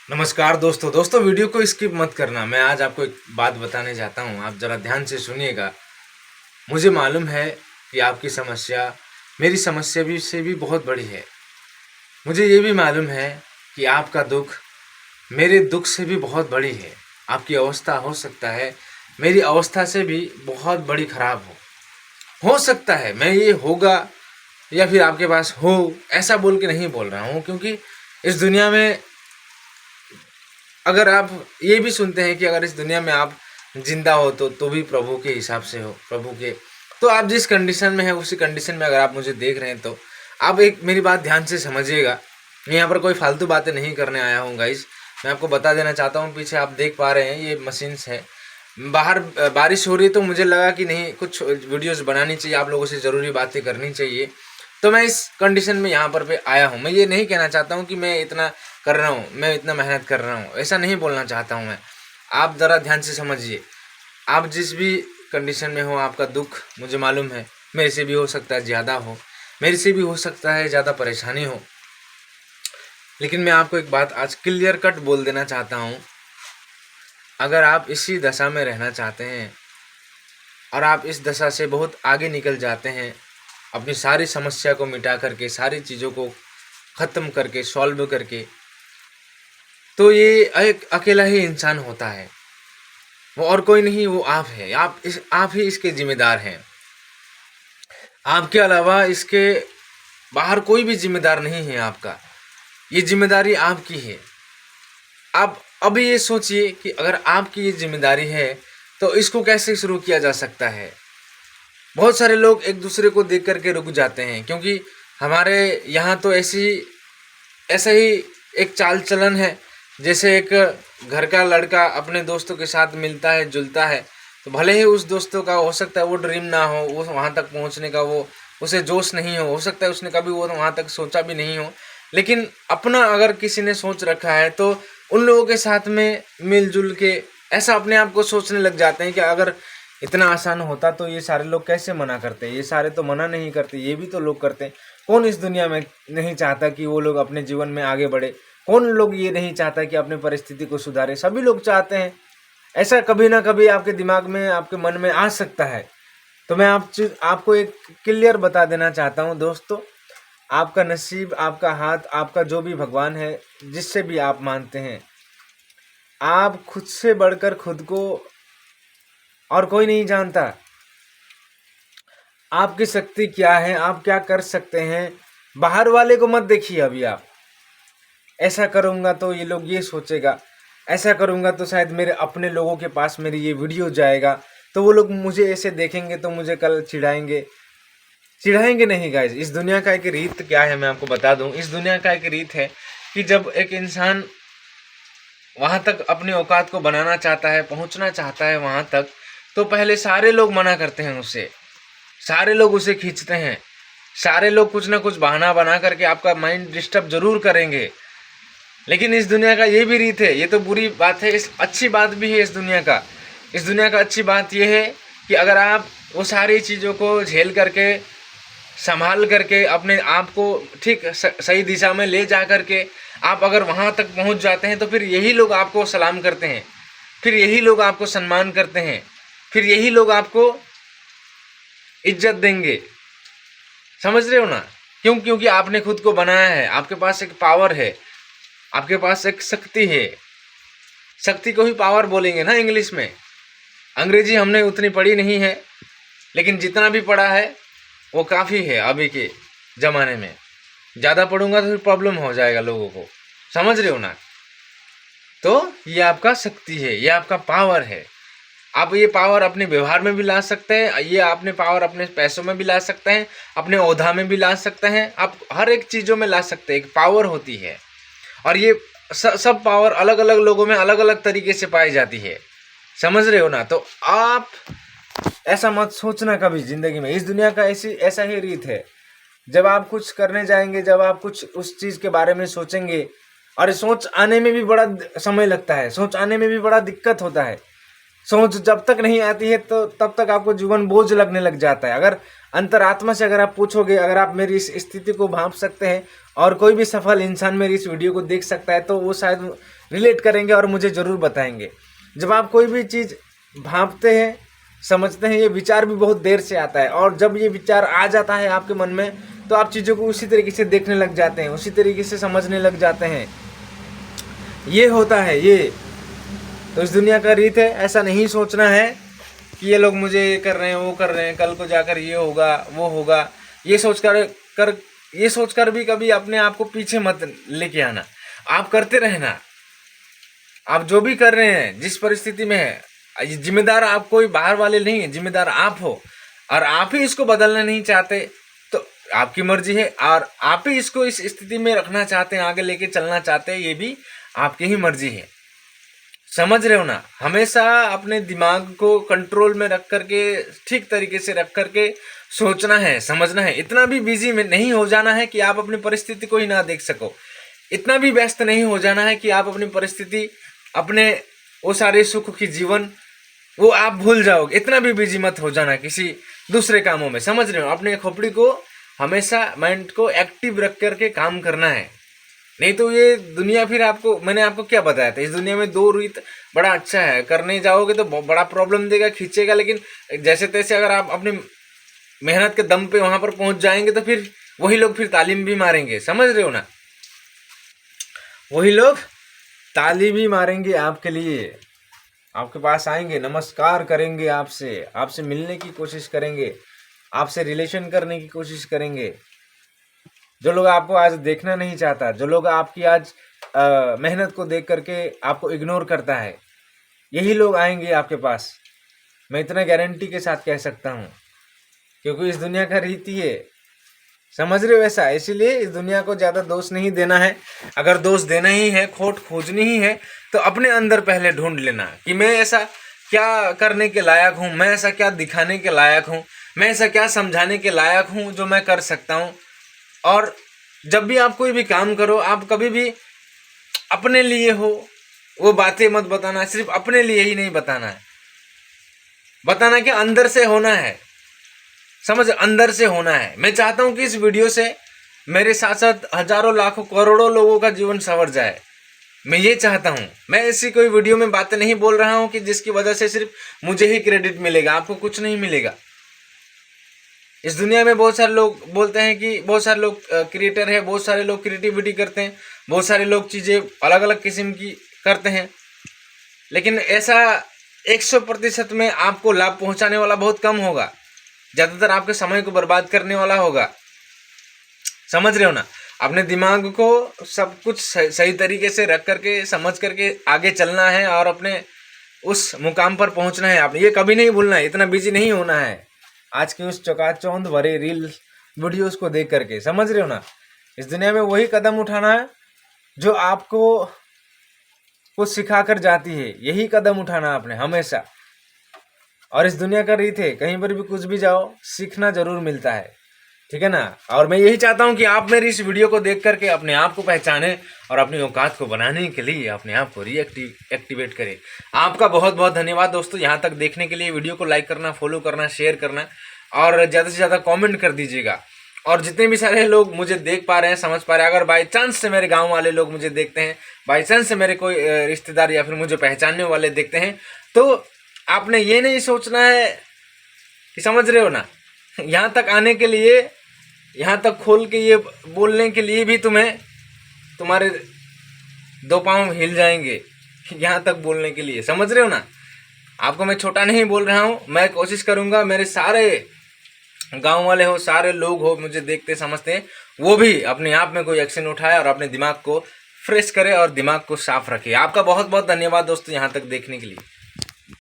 नमस्कार दोस्तों वीडियो को स्किप मत करना। मैं आज आपको एक बात बताने चाहता हूँ, आप ज़रा ध्यान से सुनिएगा। मुझे मालूम है कि आपकी समस्या मेरी समस्या भी से भी बहुत बड़ी है। मुझे ये भी मालूम है कि आपका दुख मेरे दुख से भी बहुत बड़ी है। आपकी अवस्था हो सकता है मेरी अवस्था से भी बहुत बड़ी खराब हो सकता है मैं ये होगा या फिर आपके पास हो, ऐसा बोल के नहीं बोल रहा हूँ, क्योंकि इस दुनिया में अगर आप ये भी सुनते हैं कि अगर इस दुनिया में आप जिंदा हो तो भी प्रभु के हिसाब से हो, प्रभु के। तो आप जिस कंडीशन में है उसी कंडीशन में अगर आप मुझे देख रहे हैं तो आप एक मेरी बात ध्यान से समझिएगा। मैं यहाँ पर कोई फालतू बातें नहीं करने आया हूँ गाइस। मैं आपको बता देना चाहता हूँ, पीछे आप देख पा रहे हैं ये मशीन्स है। बाहर बारिश हो रही है तो मुझे लगा कि नहीं, कुछ वीडियोस बनानी चाहिए, आप लोगों से ज़रूरी बातें करनी चाहिए। तो मैं इस कंडीशन में यहाँ पर पे आया हूँ। मैं ये नहीं कहना चाहता हूँ कि मैं इतना कर रहा हूँ, मैं इतना मेहनत कर रहा हूँ, ऐसा नहीं बोलना चाहता हूँ मैं। आप ज़रा ध्यान से समझिए। आप जिस भी कंडीशन में हो, आपका दुख मुझे मालूम है, मेरे से भी हो सकता है ज़्यादा हो, मेरे से भी हो सकता है ज़्यादा परेशानी हो। लेकिन मैं आपको एक बात आज क्लियर कट बोल देना चाहता हूँ, अगर आप इसी दशा में रहना चाहते हैं और आप इस दशा से बहुत आगे निकल जाते हैं, अपनी सारी समस्या को मिटा करके, सारी चीज़ों को ख़त्म करके, सॉल्व करके, तो ये एक अकेला ही इंसान होता है। वो और कोई नहीं, वो आप है। आप ही इसके जिम्मेदार हैं। आपके अलावा इसके बाहर कोई भी जिम्मेदार नहीं है आपका। ये जिम्मेदारी आपकी है। आप अभी ये सोचिए कि अगर आपकी ये जिम्मेदारी है तो इसको कैसे शुरू किया जा सकता है। बहुत सारे लोग एक दूसरे को देख करके रुक जाते हैं, क्योंकि हमारे यहाँ तो ऐसा ही एक चाल चलन है। जैसे एक घर का लड़का अपने दोस्तों के साथ मिलता है, जुलता है, तो भले ही उस दोस्तों का हो सकता है वो ड्रीम ना हो, वो वहाँ तक पहुँचने का वो उसे जोश नहीं हो सकता है उसने कभी वो वहाँ तक सोचा भी नहीं हो। लेकिन अपना अगर किसी ने सोच रखा है तो उन लोगों के साथ में मिलजुल के ऐसा अपने आप को सोचने लग जाते हैं कि अगर इतना आसान होता तो ये सारे लोग कैसे मना करते। ये सारे तो मना नहीं करते, ये भी तो लोग करते हैं। कौन इस दुनिया में नहीं चाहता कि वो लोग अपने जीवन में आगे बढ़े। कौन लोग ये नहीं चाहता कि अपने परिस्थिति को सुधारे। सभी लोग चाहते हैं। ऐसा कभी ना कभी आपके दिमाग में, आपके मन में आ सकता है। तो मैं आपको एक क्लियर बता देना चाहता हूँ दोस्तों, आपका नसीब, आपका हाथ, आपका जो भी भगवान है, जिससे भी आप मानते हैं, आप खुद से बढ़कर खुद को और कोई नहीं जानता। आपकी शक्ति क्या है, आप क्या कर सकते हैं। बाहर वाले को मत देखिए। अभी आप ऐसा करूँगा तो ये लोग ये सोचेगा, ऐसा करूँगा तो शायद मेरे अपने लोगों के पास मेरी ये वीडियो जाएगा, तो वो लोग मुझे ऐसे देखेंगे तो मुझे कल चिढ़ाएंगे। चिढ़ाएंगे नहीं गाइस। इस दुनिया का एक रीत क्या है मैं आपको बता दूं। इस दुनिया का एक रीत है कि जब एक इंसान वहां तक अपनी औकात को बनाना चाहता है, पहुंचना चाहता है वहां तक, तो पहले सारे लोग मना करते हैं उसे, सारे लोग उसे खींचते हैं, सारे लोग कुछ ना कुछ बहाना बना करके आपका माइंड डिस्टर्ब जरूर करेंगे। लेकिन इस दुनिया का ये भी रीत है। ये तो बुरी बात है, इस अच्छी बात भी है इस दुनिया का। इस दुनिया का अच्छी बात ये है कि अगर आप वो सारी चीज़ों को झेल करके, संभाल करके, अपने आप को ठीक सही दिशा में ले जा करके आप अगर वहाँ तक पहुँच जाते हैं, तो फिर यही लोग आपको सलाम करते हैं, फिर यही लोग आपको सम्मान करते हैं, फिर यही लोग आपको इज्जत देंगे। समझ रहे हो ना? क्यों? क्योंकि आपने खुद को बनाया है। आपके पास एक पावर है, आपके पास एक शक्ति है। शक्ति को ही पावर बोलेंगे ना इंग्लिश में। अंग्रेजी हमने उतनी पढ़ी नहीं है, लेकिन जितना भी पढ़ा है वो काफ़ी है अभी के ज़माने में। ज़्यादा पढ़ूंगा तो फिर प्रॉब्लम हो जाएगा लोगों को। समझ रहे हो ना? तो ये आपका शक्ति है, ये आपका पावर है। आप ये पावर अपने व्यवहार में भी ला सकते हैं, ये आपने पावर अपने पैसों में भी ला सकते हैं, अपने ओहदा में भी ला सकते हैं, आप हर एक चीज़ों में ला सकते हैं। एक पावर होती है, और ये सब पावर अलग अलग लोगों में अलग अलग तरीके से पाई जाती है। समझ रहे हो ना? तो आप ऐसा मत सोचना कभी ज़िंदगी में। इस दुनिया का ऐसा ही रीत है। जब आप कुछ करने जाएंगे, जब आप कुछ उस चीज़ के बारे में सोचेंगे, और सोच आने में भी बड़ा समय लगता है, सोच आने में भी बड़ा दिक्कत होता है। सोच जब तक नहीं आती है तो तब तक आपको जीवन बोझ लगने लग जाता है। अगर अंतरात्मा से अगर आप पूछोगे, अगर आप मेरी इस स्थिति को भांप सकते हैं, और कोई भी सफल इंसान मेरी इस वीडियो को देख सकता है तो वो शायद रिलेट करेंगे और मुझे ज़रूर बताएंगे। जब आप कोई भी चीज़ भांपते हैं, समझते हैं, ये विचार भी बहुत देर से आता है, और जब ये विचार आ जाता है आपके मन में तो आप चीज़ों को उसी तरीके से देखने लग जाते हैं, उसी तरीके से समझने लग जाते हैं। ये होता है ये। तो इस दुनिया का रीत है, ऐसा नहीं सोचना है कि ये लोग मुझे ये कर रहे हैं, वो कर रहे हैं, कल को जाकर ये होगा, वो होगा। ये सोचकर भी कभी अपने आप को पीछे मत लेके आना। आप करते रहना। आप जो भी कर रहे हैं, जिस परिस्थिति में है, जिम्मेदार आप कोई बाहर वाले नहीं है, जिम्मेदार आप हो। और आप ही इसको बदलना नहीं चाहते तो आपकी मर्जी है, और आप ही इसको इस स्थिति में रखना चाहते हैं, आगे लेके चलना चाहते हैं, ये भी आपकी ही मर्जी है। समझ रहे हो ना? हमेशा अपने दिमाग को कंट्रोल में रख करके, ठीक तरीके से रख करके सोचना है, समझना है। इतना भी बिजी में नहीं हो जाना है कि आप अपनी परिस्थिति को ही ना देख सको। इतना भी व्यस्त नहीं हो जाना है कि आप अपनी परिस्थिति, अपने वो सारे सुख की जीवन वो आप भूल जाओगे। इतना भी बिजी मत हो जाना किसी दूसरे कामों में। समझ रहे हो? अपने खोपड़ी को हमेशा, माइंड को एक्टिव रख करके काम करना है। नहीं तो ये दुनिया फिर आपको, मैंने आपको क्या बताया था, इस दुनिया में दो रीत बड़ा अच्छा है। करने जाओगे तो बड़ा प्रॉब्लम देगा, खींचेगा, लेकिन जैसे तैसे अगर आप अपनी मेहनत के दम पे वहां पर पहुंच जाएंगे तो फिर वही लोग फिर तालीम भी मारेंगे। समझ रहे हो ना? वही लोग ताली भी मारेंगे आपके लिए, आपके पास आएंगे, नमस्कार करेंगे, आपसे मिलने की कोशिश करेंगे, आपसे रिलेशन करने की कोशिश करेंगे। जो लोग आपको आज देखना नहीं चाहता, जो लोग आपकी आज मेहनत को देख करके आपको इग्नोर करता है, यही लोग आएंगे आपके पास। मैं इतना गारंटी के साथ कह सकता हूँ, क्योंकि इस दुनिया का रीति है। समझ रहे हो? ऐसा, इसीलिए इस दुनिया को ज़्यादा दोष नहीं देना है। अगर दोष देना ही है, खोट खोजनी ही है, तो अपने अंदर पहले ढूंढ लेना कि मैं ऐसा क्या करने के लायक हूँ, मैं ऐसा क्या दिखाने के लायक हूँ, मैं ऐसा क्या समझाने के लायक हूँ जो मैं कर सकता हूँ। और जब भी आप कोई भी काम करो, आप कभी भी अपने लिए हो वो बातें मत बताना। सिर्फ अपने लिए ही नहीं बताना है, बताना कि अंदर से होना है। समझ, अंदर से होना है। मैं चाहता हूं कि इस वीडियो से मेरे साथ साथ हजारों, लाखों, करोड़ों लोगों का जीवन संवर जाए। मैं ये चाहता हूं। मैं ऐसी कोई वीडियो में बातें नहीं बोल रहा हूं कि जिसकी वजह से सिर्फ मुझे ही क्रेडिट मिलेगा, आपको कुछ नहीं मिलेगा। इस दुनिया में बहुत सारे लोग बोलते हैं कि बहुत सारे लोग क्रिएटर है, बहुत सारे लोग क्रिएटिविटी करते हैं, बहुत सारे लोग चीज़ें अलग अलग किस्म की करते हैं, लेकिन ऐसा 100% में आपको लाभ पहुंचाने वाला बहुत कम होगा। ज़्यादातर आपके समय को बर्बाद करने वाला होगा। समझ रहे हो ना? अपने दिमाग को सब कुछ सही तरीके से रख करके, समझ करके आगे चलना है और अपने उस मुकाम पर पहुंचना है। आपने ये कभी नहीं भूलना है, इतना बिजी नहीं होना है आज की उस चकाचौंध भरे रील वीडियोस को देख करके। समझ रहे हो ना? इस दुनिया में वही कदम उठाना है जो आपको कुछ सिखा कर जाती है, यही कदम उठाना आपने हमेशा। और इस दुनिया का रीत है, कहीं पर भी कुछ भी जाओ, सीखना जरूर मिलता है। ठीक है ना? और मैं यही चाहता हूं कि आप मेरी इस वीडियो को देख करके अपने आप को पहचाने और अपनी औकात को बनाने के लिए अपने आप को एक्टिवेट करें। आपका बहुत बहुत धन्यवाद दोस्तों, यहाँ तक देखने के लिए। वीडियो को लाइक करना, फॉलो करना, शेयर करना और ज़्यादा से ज़्यादा कॉमेंट कर दीजिएगा। और जितने भी सारे लोग मुझे देख पा रहे हैं, समझ पा रहे हैं, अगर बाई चांस से मेरे गाँव वाले लोग मुझे देखते हैं, बाई चांस से मेरे कोई रिश्तेदार या फिर मुझे पहचानने वाले देखते हैं, तो आपने ये नहीं सोचना है कि, समझ रहे हो ना, यहाँ तक आने के लिए, यहाँ तक खोल के ये बोलने के लिए भी तुम्हारे दो पांव हिल जाएंगे, यहाँ तक बोलने के लिए। समझ रहे हो ना? आपको मैं छोटा नहीं बोल रहा हूँ। मैं कोशिश करूँगा मेरे सारे गांव वाले हो, सारे लोग हो मुझे देखते समझते हैं, वो भी अपने आप में कोई एक्शन उठाए और अपने दिमाग को फ्रेश करे और दिमाग को साफ रखे। आपका बहुत बहुत धन्यवाद दोस्तों, यहाँ तक देखने के लिए।